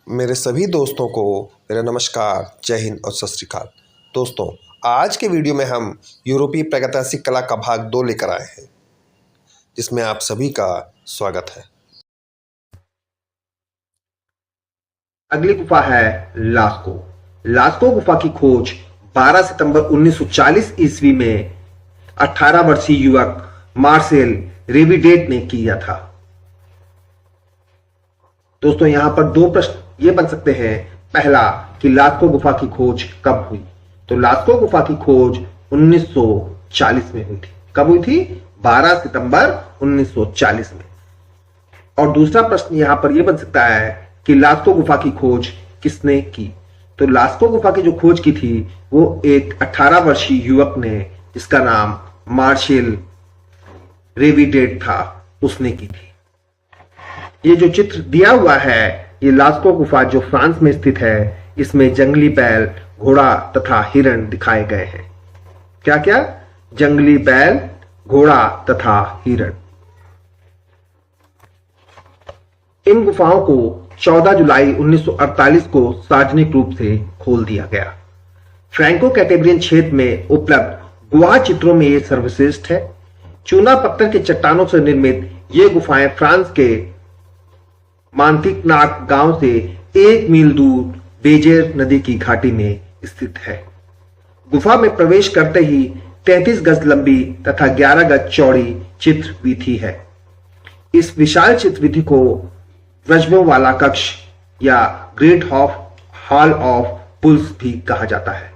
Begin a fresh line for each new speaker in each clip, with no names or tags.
मेरे सभी दोस्तों को मेरा नमस्कार, जय हिंद और सत श्री अकाल। दोस्तों, आज के वीडियो में हम यूरोपीय प्रागैतिहासिक कला का भाग 2 लेकर आए हैं, जिसमें आप सभी का स्वागत है।
अगली गुफा है लास्को। लास्को गुफा की खोज 12 सितंबर 1940 ईस्वी में 18 वर्षीय युवक मार्सेल रेविडेट ने किया था। दोस्तों, यहां पर दो प्रश्न ये बन सकते हैं। पहला कि लास्को गुफा की खोज कब हुई? तो लास्को गुफा की खोज 1940 में हुई थी। कब हुई थी? 12 सितंबर 1940 में। और दूसरा प्रश्न यहां पर यह बन सकता है कि लास्को गुफा की खोज किसने की? तो लास्को गुफा की जो खोज की थी वो एक 18 वर्षीय युवक ने, जिसका नाम मार्शेल रेविडेट था, उसने की थी। ये जो चित्र दिया हुआ है, ये लास्को गुफा जो फ्रांस में स्थित है, इसमें जंगली बैल, घोड़ा तथा हिरण दिखाए गए हैं। क्या क्या? जंगली बैल, घोड़ा तथा हिरण। इन गुफाओं को 14 जुलाई 1948 को सार्वजनिक रूप से खोल दिया गया। फ्रैंको कैटेब्रियन क्षेत्र में उपलब्ध गुहा चित्रों में ये सर्वश्रेष्ठ है। चूना पत्थर के चट्टानों से निर्मित ये गुफाएं फ्रांस के मांतिकनाक गांव से 1 मील दूर बेजेर नदी की घाटी में स्थित है। गुफा में प्रवेश करते ही 33 गज लंबी तथा 11 गज चौड़ी चित्र वीथी है। इस विशाल चित्र वीथी को वृषभों वाला कक्ष या ग्रेट हॉल ऑफ पुल्स भी कहा जाता है।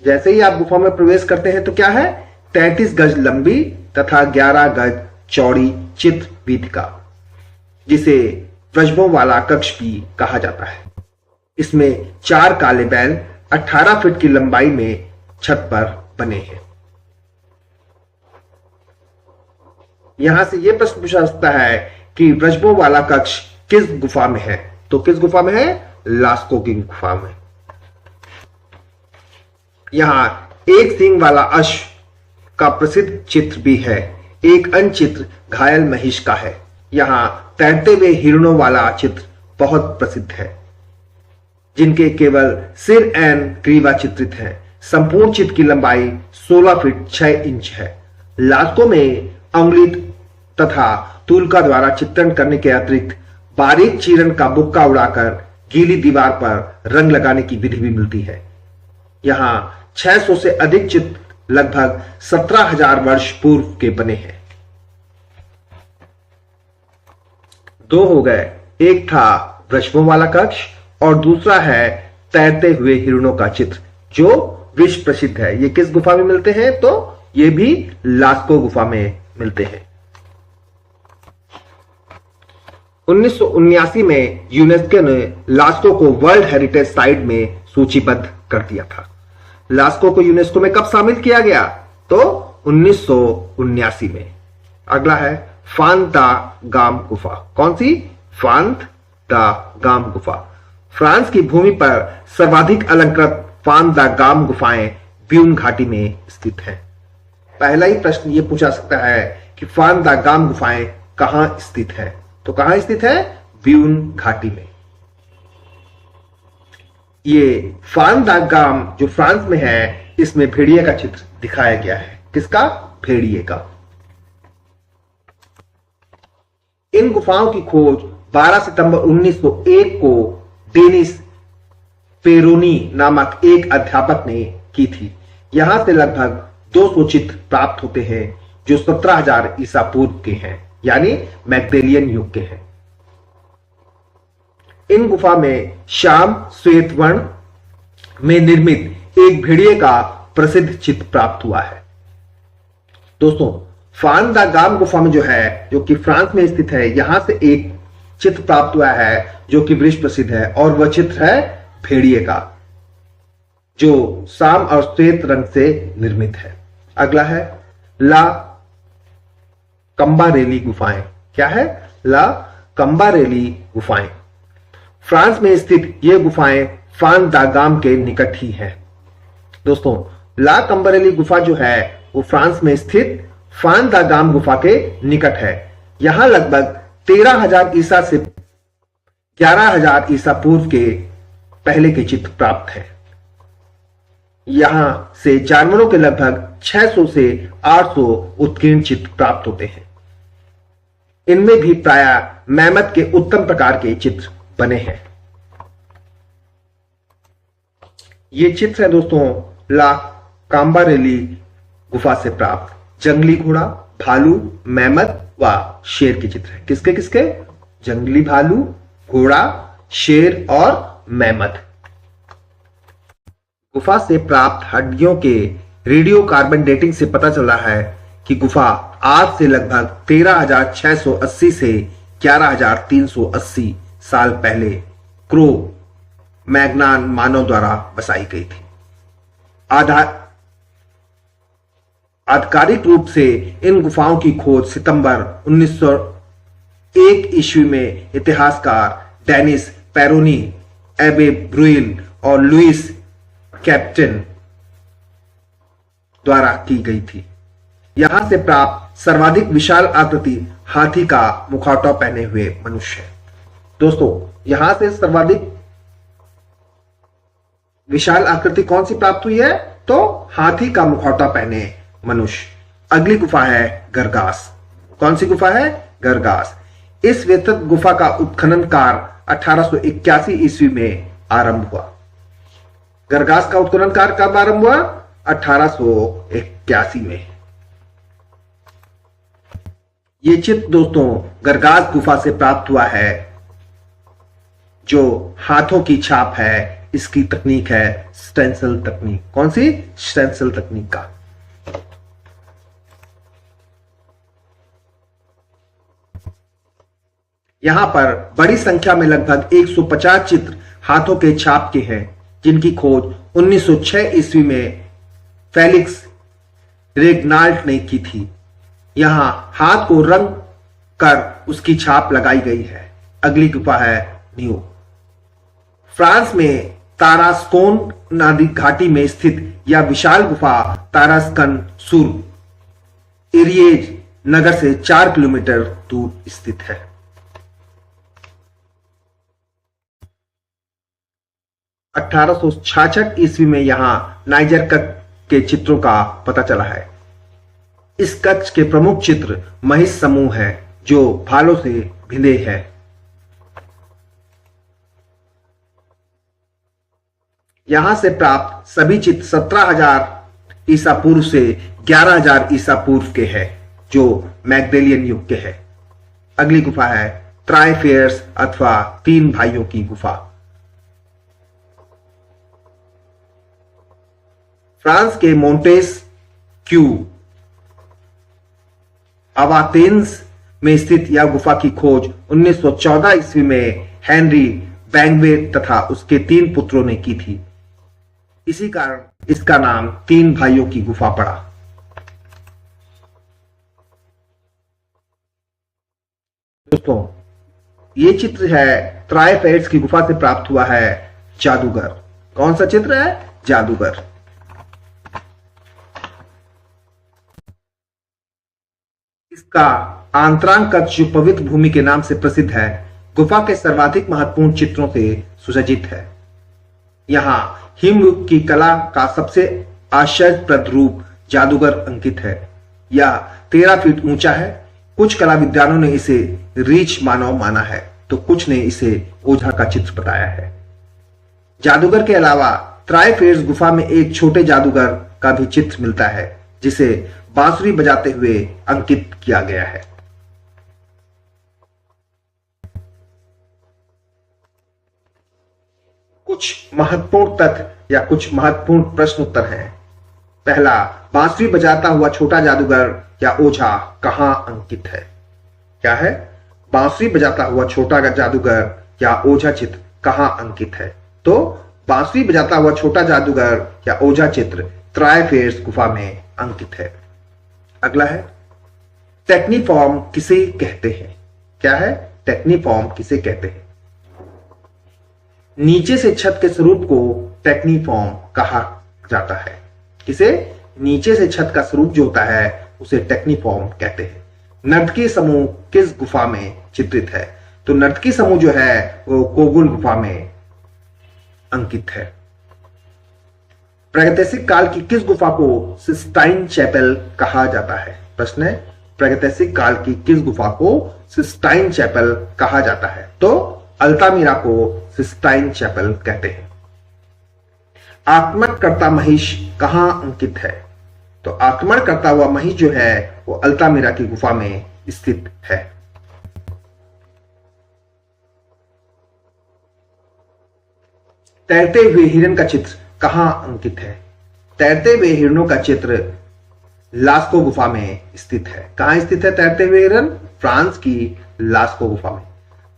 जैसे ही आप गुफा में प्रवेश करते हैं तो क्या है? 33 गज लंबी तथा 11 गज चौड़ी चित्र वीथिका, जिसे वृषभों वाला कक्ष भी कहा जाता है। इसमें 4 काले बैल 18 फीट की लंबाई में छत पर बने हैं। यहां से यह प्रश्न पूछा सकता है कि वृषभों वाला कक्ष किस गुफा में है? तो किस गुफा में है? लास्को की गुफा में। यहां एक सींग वाला अश्व का प्रसिद्ध चित्र भी है। एक अन्य चित्र घायल महिष का है। यहां तैरते हुए हिरणों वाला चित्र बहुत प्रसिद्ध है, जिनके केवल सिर एंड ग्रीवा चित्रित है। संपूर्ण चित्र की लंबाई 16 फीट 6 इंच है। लास्को में अंगुली तथा तुलका द्वारा चित्रण करने के अतिरिक्त बारीक चीरन का बुक्का उड़ाकर गीली दीवार पर रंग लगाने की विधि भी मिलती है। यहां 600 से अधिक चित्र लगभग 17,000 वर्ष पूर्व के बने हैं। 2 हो गए। एक था वृषभों वाला कक्ष और दूसरा है तैरते हुए हिरणों का चित्र, जो विश्व प्रसिद्ध है। ये किस गुफा में मिलते हैं? तो ये भी लास्को गुफा में मिलते हैं। 1979 में यूनेस्को ने लास्को को वर्ल्ड हेरिटेज साइट में सूचीबद्ध कर दिया था। लास्को को यूनेस्को में कब शामिल किया गया? तो 1979 में। अगला है फान दा गाम गुफा। कौन सी? फान दा गाम गुफा। फ्रांस की भूमि पर सर्वाधिक अलंकृत फान दा गाम गुफाएं ब्यून घाटी में स्थित हैं। पहला ही प्रश्न यह पूछा सकता है कि फान दा गाम गुफाएं कहां स्थित है? तो कहां स्थित है? ब्यून घाटी में। ये फान दा गाम जो फ्रांस में है, इसमें भेड़िए का चित्र दिखाया गया है। किसका? भेड़िए का। इन गुफाओं की खोज 12 सितंबर 1901 को डेनिस पेरोनी नामक एक अध्यापक ने की थी। यहां से लगभग 200 चित्र प्राप्त होते हैं, जो 17,000 ईसा पूर्व के हैं, यानी मैग्डेलियन युग के हैं। इन गुफा में श्याम श्वेत वर्ण में निर्मित एक भेड़िए का प्रसिद्ध चित्र प्राप्त हुआ है। दोस्तों, फान दा गाम गुफा में जो है, जो कि फ्रांस में स्थित है, यहां से एक चित्र प्राप्त हुआ है जो कि विश्व प्रसिद्ध है, और वह चित्र है भेड़िए का, जो साम और श्वेत रंग से निर्मित है। अगला है ला कंबारेली गुफाएं। क्या है? ला कंबारेली गुफाएं। फ्रांस में स्थित ये गुफाएं फान दा गाम के निकट ही हैं। दोस्तों, ला कंबारेली गुफा जो है वो फ्रांस में स्थित फान दा गाम गुफा के निकट है। यहां लगभग 13,000 ईसा से 11,000 ईसा पूर्व के पहले के चित्र प्राप्त हैं। यहां से जानवरों के लगभग 600 से 800 उत्कीर्ण चित्र प्राप्त होते हैं। इनमें भी प्रायः मैमथ के उत्तम प्रकार के चित्र बने हैं। ये चित्र है दोस्तों ला काम्बारेली गुफा से प्राप्त जंगली घोड़ा, भालू, मैमथ व शेर के चित्र हैं। किसके किसके? जंगली भालू, घोड़ा, शेर और मैमथ। गुफा से प्राप्त हड्डियों के रेडियो कार्बन डेटिंग से पता चला है कि गुफा आज से लगभग 13,680 से 11,380 साल पहले क्रो मैग्नान मानव द्वारा बसाई गई थी। आधिकारिक रूप से इन गुफाओं की खोज सितंबर 1901 ईस्वी में इतिहासकार डेनिस पेरोनी, एबे ब्रुइल और लुइस कैप्टन द्वारा की गई थी। यहां से प्राप्त सर्वाधिक विशाल आकृति हाथी का मुखौटा पहने हुए मनुष्य है। दोस्तों यहां से सर्वाधिक विशाल आकृति कौन सी प्राप्त हुई है? तो हाथी का मुखौटा पहने मनुष्य। अगली गुफा है गरगास। कौन सी गुफा है? गरगास। इस विस्तृत गुफा का उत्खनन कार्य 1881 ईस्वी में आरंभ हुआ। गरगास का उत्खनन कार्य कब आरंभ हुआ? 1881 में। यह चित्र दोस्तों गरगास गुफा से प्राप्त हुआ है। जो हाथों की छाप है, इसकी तकनीक है स्टेंसिल तकनीक। कौन सी? स्टेंसिल तकनीक का। यहां पर बड़ी संख्या में लगभग 150 चित्र हाथों के छाप के हैं, जिनकी खोज 1906 ईस्वी में फेलिक्स रेगनाल्ट ने की थी। यहां हाथ को रंग कर उसकी छाप लगाई गई है। अगली गुफा है न्यू। फ्रांस में तारास्कोन नदी घाटी में स्थित यह विशाल गुफा तारास्कन सुर एरिएज नगर से 4 किलोमीटर दूर स्थित है। अठारह सौ 66 ईस्वी में यहां नाइजर कच्छ के चित्रों का पता चला है। इस कच्छ के प्रमुख चित्र महिष समूह है जो भालों से भिदे है। यहां से प्राप्त सभी चित्र 17,000 ईसा पूर्व से 11,000 ईसा पूर्व के हैं, जो मैग्डेलियन युग के हैं। अगली गुफा है ट्राइफेयर्स अथवा 3 भाइयों की गुफा। फ्रांस के मोंटेस क्यू अवातेंस में स्थित यह गुफा की खोज 1914 ईस्वी में हेनरी बैंगवे तथा उसके 3 पुत्रों ने की थी। इसी कारण इसका नाम 3 भाइयों की गुफा पड़ा। दोस्तों ये चित्र है ट्राइफेयर्स की गुफा से प्राप्त हुआ है जादूगर। कौन सा चित्र है? जादूगर। इसका आंतरांग कक्ष जो पवित्र भूमि के नाम से प्रसिद्ध है, गुफा के सर्वाधिक महत्वपूर्ण चित्रों से सुसज्जित है। यहां हिमयुग की कला का सबसे आश्चर्यप्रद रूप जादूगर अंकित है। यह 13 फीट ऊंचा है। कुछ कला विद्वानों ने इसे रीछ मानव माना है, तो कुछ ने इसे ओझा का चित्र बताया है। जादूगर के अलावा ट्राइफेयर्स गुफा में एक छोटे जादूगर का भी चित्र मिलता है, जिसे बांसुरी बजाते हुए अंकित किया गया है। कुछ महत्वपूर्ण तथ्य या कुछ महत्वपूर्ण प्रश्न उत्तर हैं। पहला, बांसुरी बजाता हुआ छोटा जादूगर या ओझा कहां अंकित है? क्या है? बांसुरी बजाता हुआ छोटा जादूगर या ओझा चित्र कहां अंकित है? तो बांसुरी बजाता हुआ छोटा जादूगर या ओझा चित्र ट्राइफेयर्स गुफा में अंकित है। अगला है टेक्नीफॉर्म किसे कहते हैं? क्या है? टेक्नीफॉर्म किसे कहते हैं? नीचे से छत के स्वरूप को टेक्नीफॉर्म कहा जाता है। किसे? नीचे से छत का स्वरूप जो होता है उसे टेक्नीफॉर्म कहते हैं। नर्तकी समूह किस गुफा में चित्रित है? तो नर्तकी समूह जो है वो कोगुल गुफा में अंकित है। प्रागैतिहासिक काल की किस गुफा को सिस्टाइन चैपल कहा जाता है? प्रश्न है, प्रागैतिहासिक काल की किस गुफा को सिस्टाइन चैपल कहा जाता है? तो अल्तामिरा को सिस्टाइन चैपल कहते हैं। आक्रमणकर्ता महिष कहां अंकित है? तो आक्रमणकर्ता हुआ महिष जो है वो अल्तामिरा की गुफा में स्थित है। तैरते हुए हिरण का चित्र कहां अंकित है? तैरते हुए हिरणों का चित्र लास्को गुफा में स्थित है। कहां स्थित है तैरते हुए हिरण? फ्रांस की लास्को गुफा में।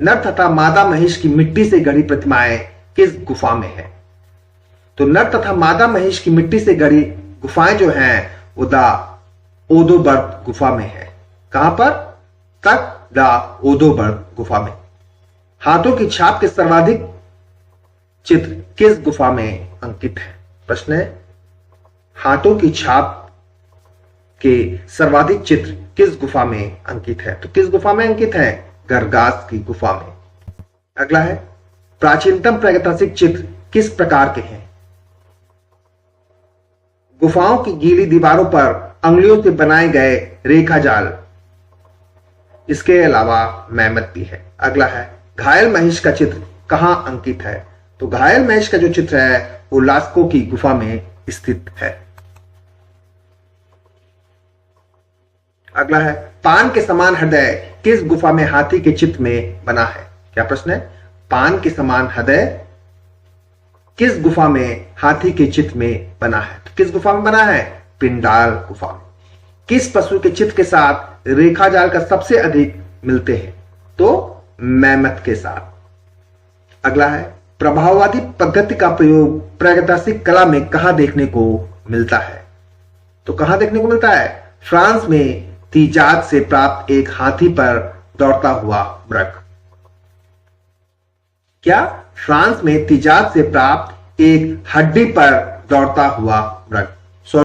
नर तथा मादा महिष की मिट्टी से गढ़ी प्रतिमाएं किस गुफा में है? तो नर तथा मादा महिष की मिट्टी से गढ़ी गुफाएं जो हैं वो द ओदोबर्ग गुफा में है। कहां पर? तक द ओदोबर्ग गुफा में। हाथों की छाप के सर्वाधिक चित्र किस गुफा में अंकित है? प्रश्न है, हाथों की छाप के सर्वाधिक चित्र किस गुफा में अंकित है? तो किस गुफा में अंकित है? गरगास की गुफा में। अगला है, प्राचीनतम प्रागैतिहासिक चित्र किस प्रकार के हैं? गुफाओं की गीली दीवारों पर अंगुलियों से बनाए गए रेखा जाल, इसके अलावा मैमथ भी है। अगला है, घायल महिष का चित्र कहां अंकित है? तो घायल महिष का जो चित्र है वो लास्को की गुफा में स्थित है। अगला है, पान के समान हृदय किस गुफा में हाथी के चित्र में बना है? क्या प्रश्न है? पान के समान हृदय किस गुफा में हाथी के चित्र में बना है? तो किस गुफा में बना है? पिंडाल गुफा में। किस पशु के चित्र के साथ रेखा जाल का सबसे अधिक मिलते हैं? तो मैमथ के साथ। अगला है, प्रभाववादी पद्धति का प्रयोग प्रागैतिहासिक कला में कहां देखने को मिलता है? तो कहां देखने को मिलता है? फ्रांस में तीजात से प्राप्त एक हाथी पर दौड़ता हुआ मृग। क्या? फ्रांस में तीजात से प्राप्त एक हड्डी पर दौड़ता हुआ मृग।